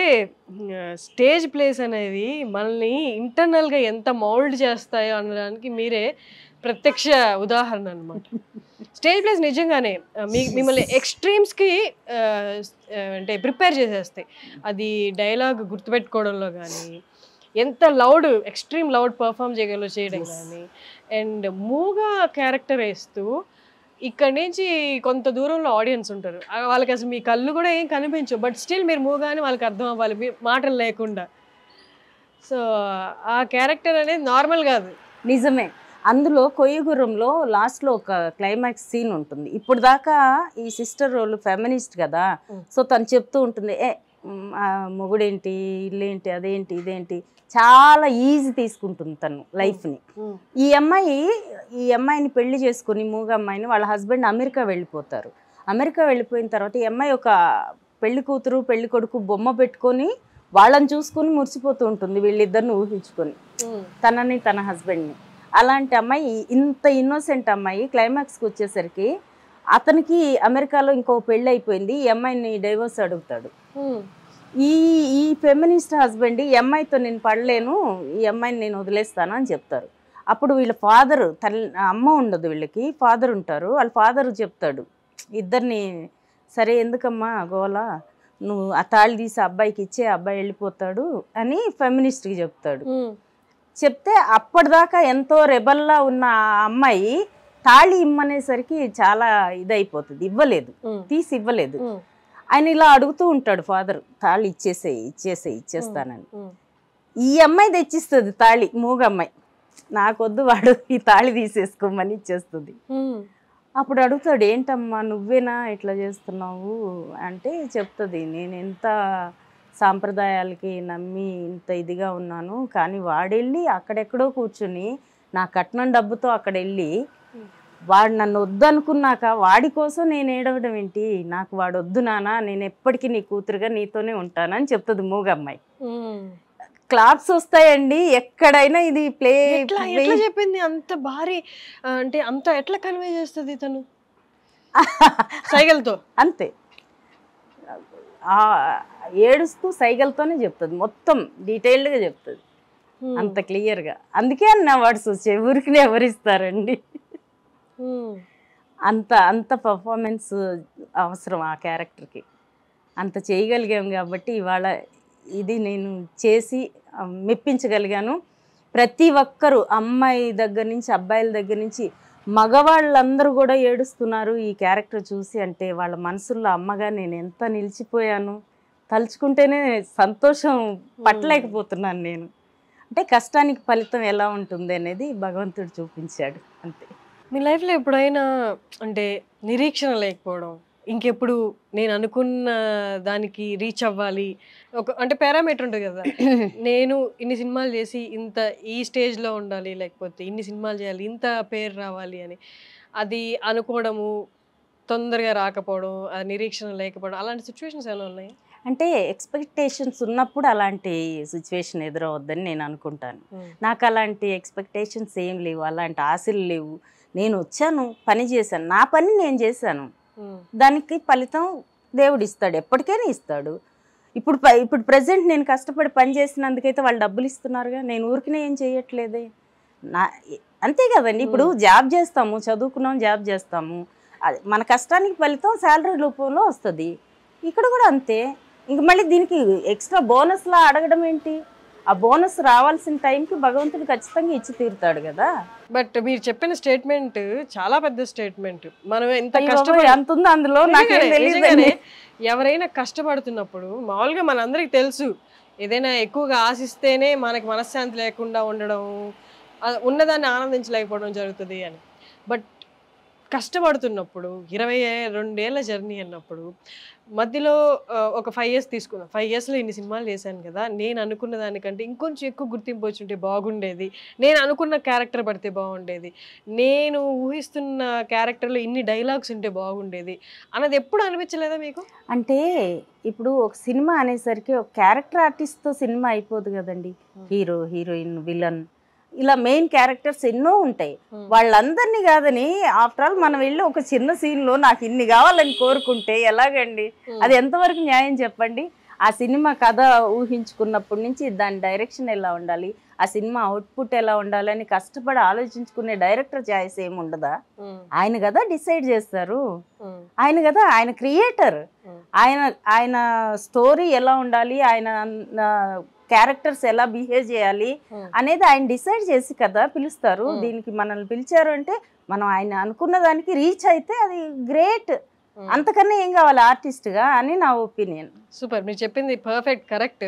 స్టేజ్ ప్లేస్ అనేవి మనల్ని ఇంటర్నల్గా ఎంత మౌల్డ్ చేస్తాయో అనడానికి మీరే ప్రత్యక్ష ఉదాహరణ అనమాట. స్టేజ్ ప్లేస్ నిజంగానే మిమ్మల్ని ఎక్స్ట్రీమ్స్కి అంటే ప్రిపేర్ చేసేస్తాయి. అది డైలాగ్ గుర్తుపెట్టుకోవడంలో కానీ, ఎంత ఎక్స్ట్రీమ్ లౌడ్ పర్ఫామ్ చేయడం కానీ, అండ్ మూగా క్యారెక్టర్ వేస్తూ ఇక్కడ నుంచి కొంత దూరంలో ఆడియన్స్ ఉంటారు, వాళ్ళకి అసలు మీ కళ్ళు కూడా ఏం కనిపించవు, బట్ స్టిల్ మీరు మూగానే వాళ్ళకి అర్థం అవ్వాలి మాటలు లేకుండా. సో ఆ క్యారెక్టర్ అనేది నార్మల్ కాదు. నిజమే, అందులో కొయ్యగుర్రంలో లాస్ట్లో ఒక క్లైమాక్స్ సీన్ ఉంటుంది. ఇప్పుడు దాకా ఈ సిస్టర్ రోల్ ఫెమినిస్ట్ కదా, సో తను చెప్తూ ఉంటుంది మొగుడేంటి, ఇల్లేంటి, అదేంటి, ఇదేంటి, చాలా ఈజీ తీసుకుంటుంది తను లైఫ్ని. ఈ అమ్మాయిని పెళ్లి చేసుకుని మూగ అమ్మాయిని వాళ్ళ హస్బెండ్ అమెరికా వెళ్ళిపోతారు. అమెరికా వెళ్ళిపోయిన తర్వాత ఈ అమ్మాయి ఒక పెళ్లి కూతురు పెళ్లి కొడుకు బొమ్మ పెట్టుకొని వాళ్ళని చూసుకొని మురిసిపోతూ ఉంటుంది, వీళ్ళిద్దరిని ఊహించుకొని, తనని తన హస్బెండ్ని. అలాంటి అమ్మాయి, ఇంత ఇన్నోసెంట్ అమ్మాయి, క్లైమాక్స్కి వచ్చేసరికి అతనికి అమెరికాలో ఇంకో పెళ్ళి అయిపోయింది, ఈ అమ్మాయిని డైవోర్స్ అడుగుతాడు. ఈ ఫెమినిస్ట్ హస్బెండ్ ఈ అమ్మాయితో నేను పడలేను, ఈ అమ్మాయిని నేను వదిలేస్తాను అని చెప్తారు. అప్పుడు వీళ్ళ ఫాదర్, అమ్మ ఉండదు వీళ్ళకి, ఫాదర్ ఉంటారు. వాళ్ళ ఫాదర్ చెప్తాడు ఇద్దరిని, సరే ఎందుకమ్మా గోలా, నువ్వు ఆ తాళి తీసి అబ్బాయికి ఇచ్చే, అబ్బాయి వెళ్ళిపోతాడు అని ఫెమినిస్ట్కి చెప్తాడు. చెప్తే అప్పటిదాకా ఎంతో రెబల్లా ఉన్న ఆ అమ్మాయి తాళి ఇమ్మనేసరికి చాలా ఇదైపోతుంది, తీసి ఇవ్వలేదు. ఆయన ఇలా అడుగుతూ ఉంటాడు ఫాదర్, తాళి ఇచ్చేస్తానని. ఈ అమ్మాయి తెచ్చిస్తుంది తాళి, మూగ అమ్మాయి, నాకొద్దు వాడు ఈ తాళి తీసేసుకోమని ఇచ్చేస్తుంది. అప్పుడు అడుగుతాడు, ఏంటమ్మా నువ్వేనా ఇట్లా చేస్తున్నావు అంటే చెప్తుంది, నేను ఎంత సాంప్రదాయాలకి నమ్మి ఇంత ఇదిగా ఉన్నాను, కానీ వాడెళ్ళి అక్కడెక్కడో కూర్చుని నా కట్నం డబ్బుతో అక్కడ వెళ్ళి వాడు నన్ను వద్దనుకున్నాక వాడి కోసం నేను ఏడవడం ఏంటి, నాకు వాడు వద్దు నానా, నేను ఎప్పటికీ నీ కూతురుగా నీతోనే ఉంటానని చెప్తుంది మూగమ్మాయి. క్లాప్స్ వస్తాయండి ఎక్కడైనా. ఇది ప్లే ఎట్లా చెప్పింది అంత భారీ, అంటే అంత ఎట్లా కన్వే చేస్తుంది తను సైగలతో? అంతే, ఏడుస్తూ సైగలతోనే చెప్తుంది, మొత్తం డీటెయిల్డ్గా చెప్తుంది, అంత క్లియర్గా. అందుకే అన్న వర్డ్స్ వచ్చే, ఊరికి ఎవరిస్తారండి, అంత పర్ఫార్మెన్స్ అవసరం ఆ క్యారెక్టర్కి, అంత చేయగలిగాం కాబట్టి ఇవాళ ఇది నేను చేసి మెప్పించగలిగాను. ప్రతి ఒక్కరూ, అమ్మాయి దగ్గర నుంచి అబ్బాయిల దగ్గర నుంచి మగవాళ్ళందరూ కూడా ఏడుస్తున్నారు ఈ క్యారెక్టర్ చూసి. అంటే వాళ్ళ మనసుల్లో అమ్మగా నేను ఎంత నిలిచిపోయాను, తలుచుకుంటేనే సంతోషం పట్టలేకపోతున్నాను నేను. అంటే కష్టానికి ఫలితం ఎలా ఉంటుంది అనేది భగవంతుడు చూపించాడు అంతే. మీ లైఫ్లో ఎప్పుడైనా అంటే నిరీక్షణ లేకపోవడం, ఇంకెప్పుడు నేను అనుకున్న దానికి రీచ్ అవ్వాలి, అంటే పారామీటర్ ఉంటుంది కదా, నేను ఇన్ని సినిమాలు చేసి ఇంత ఈ స్టేజ్లో ఉండాలి, లేకపోతే ఇన్ని సినిమాలు చేయాలి, ఇంత పేరు రావాలి అని, అది అనుకోవడము తొందరగా రాకపోవడం, ఆ నిరీక్షణ లేకపోవడం, అలాంటి సిచ్యువేషన్స్ ఎలా ఉన్నాయి? అంటే ఎక్స్పెక్టేషన్స్ ఉన్నప్పుడు అలాంటి సిచ్యువేషన్ ఎదురవద్దని నేను అనుకుంటాను. నాకు అలాంటి ఎక్స్పెక్టేషన్స్ ఏం లేవు, అలాంటి ఆశలు లేవు. నేను వచ్చాను, పని చేశాను, నా పని నేను చేశాను, దానికి ఫలితం దేవుడు ఇస్తాడు, ఎప్పటికైనా ఇస్తాడు. ఇప్పుడు ప్రజెంట్ నేను కష్టపడి పని చేసినందుకైతే వాళ్ళు డబ్బులు ఇస్తున్నారుగా, నేను ఊరికినే ఏం చేయట్లేదే, అంతే కదండి. ఇప్పుడు జాబ్ చేస్తాము, చదువుకున్నాం, జాబ్ చేస్తాము, మన కష్టానికి ఫలితం శాలరీ రూపంలో వస్తుంది. ఇక్కడ కూడా అంతే. ఇంక మళ్ళీ దీనికి ఎక్స్ట్రా బోనస్లా అడగడం ఏంటి? ఆ బోనస్ రావాల్సిన టైంకి భగవంతుడు ఖచ్చితంగా ఇచ్చి తీరుతాడు కదా. బట్ మీరు చెప్పిన స్టేట్మెంట్ చాలా పెద్ద స్టేట్మెంట్. మనం ఎంత ఎంత ఉందో అందులో ఎవరైనా కష్టపడుతున్నప్పుడు మామూలుగా మనందరికి తెలుసు, ఏదైనా ఎక్కువగా ఆశిస్తేనే మనకి మనశ్శాంతి లేకుండా ఉండడం, ఉన్నదాన్ని ఆనందించలేకపోవడం జరుగుతుంది అని. బట్ కష్టపడుతున్నప్పుడు 22 ఏళ్ళ జర్నీ అన్నప్పుడు మధ్యలో ఒక 5 years తీసుకున్నాను, 5 yearsలో ఇన్ని సినిమాలు చేశాను కదా, నేను అనుకున్న దానికంటే ఇంకొంచెం ఎక్కువ గుర్తింపు వచ్చుంటే బాగుండేది, నేను అనుకున్న క్యారెక్టర్ పడితే బాగుండేది, నేను ఊహిస్తున్న క్యారెక్టర్లో ఇన్ని డైలాగ్స్ ఉంటే బాగుండేది అన్నది ఎప్పుడు అనిపించలేదా మీకు? అంటే ఇప్పుడు ఒక సినిమా అనేసరికి ఒక క్యారెక్టర్ ఆర్టిస్ట్తో సినిమా అయిపోదు కదండి. హీరో, హీరోయిన్, విలన్, ఇలా మెయిన్ క్యారెక్టర్స్ ఎన్నో ఉంటాయి. వాళ్ళందరినీ కాదని ఆఫ్టర్ ఆల్ మనం వెళ్ళి ఒక చిన్న సీన్లో నాకు ఇన్ని కావాలని కోరుకుంటే ఎలాగండి? అది ఎంతవరకు న్యాయం చెప్పండి? ఆ సినిమా కథ ఊహించుకున్నప్పటి నుంచి దాని డైరెక్షన్ ఎలా ఉండాలి, ఆ సినిమా అవుట్పుట్ ఎలా ఉండాలని కష్టపడి ఆలోచించుకునే డైరెక్టర్ ఛాయిస్ ఏమి ఉండదా? ఆయన కదా డిసైడ్ చేస్తారు, ఆయన కదా, ఆయన క్రియేటర్, ఆయన స్టోరీ ఎలా ఉండాలి, ఆయన క్యారెక్టర్స్ ఎలా బిహేవ్ చేయాలి అనేది ఆయన డిసైడ్ చేసి కదా పిలుస్తారు. దీనికి మనల్ని పిలిచారు అంటే మనం ఆయన అనుకున్న దానికి రీచ్ అయితే అది గ్రేట్, అంతకన్నా ఏం కావాలి ఆర్టిస్ట్గా అని నా ఒపీనియన్. సూపర్, మీరు చెప్పింది పర్ఫెక్ట్, కరెక్ట్.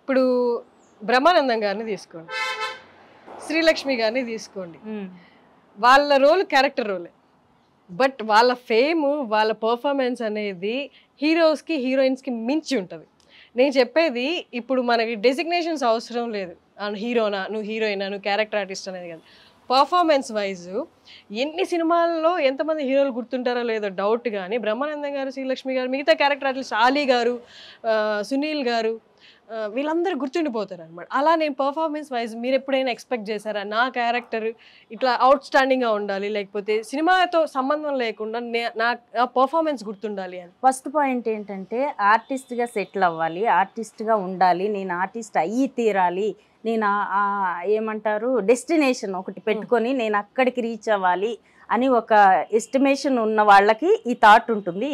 ఇప్పుడు బ్రహ్మానందం గారిని తీసుకోండి. శ్రీలక్ష్మి గారిని తీసుకోండి, వాళ్ళ రోల్ క్యారెక్టర్ రోలే, బట్ వాళ్ళ ఫేమ్ వాళ్ళ పర్ఫార్మెన్స్ అనేది హీరోస్కి హీరోయిన్స్కి మించి ఉంటుంది. నేను చెప్పేది ఇప్పుడు మనకి డెసిగ్నేషన్స్ అవసరం లేదు, హీరోనా నువ్వు హీరోయినా నువ్వు క్యారెక్టర్ ఆర్టిస్ట్ అనేది కాదు. పర్ఫార్మెన్స్ వైజ్ ఎన్ని సినిమాల్లో ఎంతమంది హీరోలు గుర్తుంటారో లేదో డౌట్, కానీ బ్రహ్మానందం గారు, శ్రీలక్ష్మి గారు, మిగతా క్యారెక్టర్ ఆర్టిస్ట్ ఆలీ గారు, సునీల్ గారు, వీళ్ళందరూ గుర్తుండిపోతారు అనమాట. అలా నేను పర్ఫార్మెన్స్ వైజ్ మీరు ఎప్పుడైనా ఎక్స్పెక్ట్ చేశారా నా క్యారెక్టర్ ఇట్లా అవుట్ స్టాండింగ్గా ఉండాలి, లేకపోతే సినిమాతో సంబంధం లేకుండా నా పర్ఫార్మెన్స్ గుర్తుండాలి అని? ఫస్ట్ పాయింట్ ఏంటంటే ఆర్టిస్ట్గా సెటిల్ అవ్వాలి, ఆర్టిస్ట్గా ఉండాలి, నేను ఆర్టిస్ట్ అయ్యి తీరాలి, నేను ఏమంటారు డెస్టినేషన్ ఒకటి పెట్టుకొని నేను అక్కడికి రీచ్ అవ్వాలి అని ఒక ఎస్టిమేషన్ ఉన్న వాళ్ళకి ఈ థాట్ ఉంటుంది,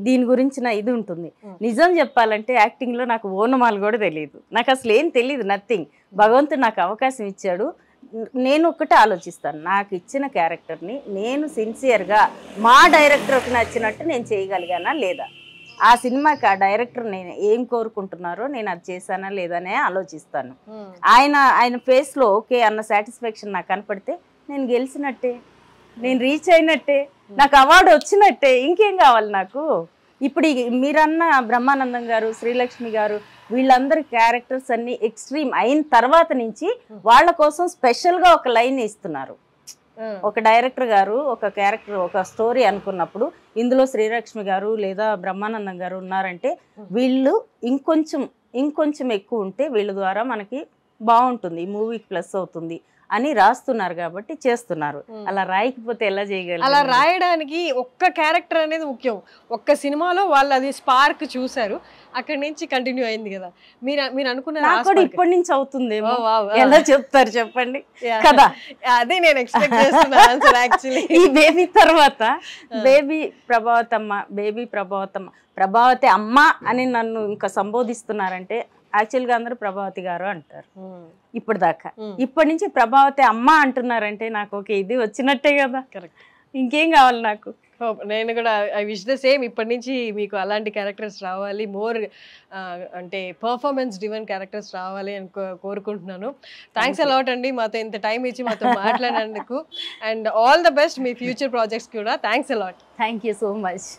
దీని గురించిన ఇది ఉంటుంది. నిజం చెప్పాలంటే యాక్టింగ్లో నాకు ఓనమాలు కూడా తెలియదు, నాకు అసలు ఏం తెలియదు, నథింగ్. భగవంతుడు నాకు అవకాశం ఇచ్చాడు. నేను ఒక్కటే ఆలోచిస్తాను, నాకు ఇచ్చిన క్యారెక్టర్ని నేను సిన్సియర్గా మా డైరెక్టర్కి నచ్చినట్టు నేను చేయగలిగానా లేదా, ఆ సినిమాకి ఆ డైరెక్టర్ నేను ఏం కోరుకుంటున్నారో నేను అది చేశానా లేదనే ఆలోచిస్తాను. ఆయన ఫేస్లో ఓకే అన్న సాటిస్ఫాక్షన్ నాకు కనపడితే నేను గెలిచినట్టే, నేను రీచ్ అయినట్టే, నాకు అవార్డు వచ్చినట్టే, ఇంకేం కావాలి నాకు. ఇప్పుడు మీరన్న బ్రహ్మానందం గారు, శ్రీలక్ష్మి గారు, వీళ్ళందరి క్యారెక్టర్స్ అన్ని ఎక్స్ట్రీమ్ అయిన తర్వాత నుంచి వాళ్ళ కోసం స్పెషల్గా ఒక లైన్ ఇస్తున్నారు. ఒక డైరెక్టర్ గారు ఒక క్యారెక్టర్ ఒక స్టోరీ అనుకున్నప్పుడు ఇందులో శ్రీలక్ష్మి గారు లేదా బ్రహ్మానందం గారు ఉన్నారంటే వీళ్ళు ఇంకొంచెం ఎక్కువ ఉంటే వీళ్ళ ద్వారా మనకి బాగుంటుంది, మూవీకి ప్లస్ అవుతుంది అని రాస్తున్నారు కాబట్టి చేస్తున్నారు. అలా రాయకపోతే ఎలా చేయగలరు? అలా రాయడానికి ఒక్క క్యారెక్టర్ అనేది ముఖ్యం. ఒక్క సినిమాలో వాళ్ళు అది స్పార్క్ చూసారు, అక్కడి నుంచి కంటిన్యూ అయింది కదా. మీరు అనుకున్నారు ఇప్పటి నుంచి అవుతుంది, ఎలా చెప్తారు చెప్పండి కదా. అదే నేను ఎక్స్పెక్ట్ చేస్తున్నాను యాక్చువల్లీ. ఈ బేబీ తర్వాత బేబీ ప్రభావతి అమ్మ అని నన్ను ఇంకా సంబోధిస్తున్నారంటే యాక్చువల్గా అందరూ ప్రభావతి గారు అంటారు ఇప్పుడు దాకా. ఇప్పటి నుంచి ప్రభావతి అమ్మ అంటున్నారంటే నాకు ఓకే ఇది వచ్చినట్టే కదా. కరెక్ట్, ఇంకేం కావాలి నాకు. నేను కూడా ఐ విష్ ద సేమ్, ఇప్పటి నుంచి మీకు అలాంటి క్యారెక్టర్స్ రావాలి, మోర్ అంటే పర్ఫార్మెన్స్ డ్రివెన్ క్యారెక్టర్స్ రావాలి అని కోరుకుంటున్నాను. థ్యాంక్స్ అలాట్ అండి మాతో ఇంత టైం ఇచ్చి మాతో మాట్లాడినందుకు, అండ్ ఆల్ ద బెస్ట్ మీ ఫ్యూచర్ ప్రాజెక్ట్స్ కూడా. Thanks a lot. Thank you so much.